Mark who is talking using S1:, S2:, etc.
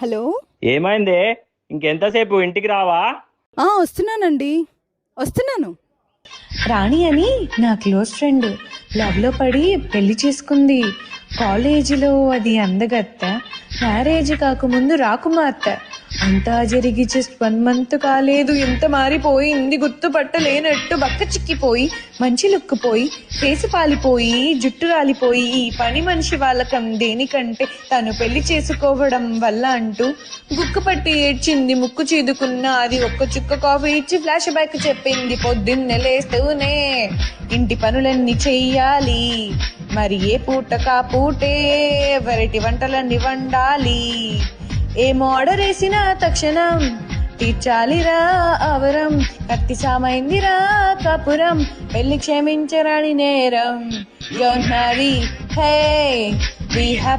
S1: Hello.
S2: ఏమైందే? ఇంకెంతసేపు ఇంటికి రావా?
S1: వస్తున్నానండి, వస్తున్నాను.
S3: రాణి అని నా క్లోజ్ ఫ్రెండ్ లవ్లో పడి పెళ్లి చేసుకుంది. కాలేజీలో అది అందగత్త, మ్యారేజ్ కాకముందు రాకుమార్తె. అంతా జరిగి జస్ట్ 1 month కాలేదు, ఎంత మారిపోయింది గుర్తుపట్టలేనట్టు. బక్క చిక్కిపోయి, మంచి లుక్కుపోయి, ఫేసు పాలిపోయి, జుట్టు రాలిపోయి, ఈ పని మనిషి వాళ్ళకం దేనికంటే తను పెళ్లి చేసుకోవడం వల్ల అంటూ గుక్కు పట్టి ఏడ్చింది. ముక్కు చీదుకున్న అది ఒక్క చుక్క కాఫీ ఇచ్చి ఫ్లాష్ బ్యాక్ చెప్పింది. పొద్దున్నే లేస్తూనే ఇంటి పనులన్నీ చెయ్యాలి, మరి ఏ పూట కా పూటే వెరైటీ వంటలన్నీ వండాలి. ఏం ఆర్డర్ వేసినా తక్షణం తీర్చాలిరా అవరం. కత్తి సామైందిరా కాపురం, పెళ్లి క్షమించరాని నేరం. Don't marry, hey, we have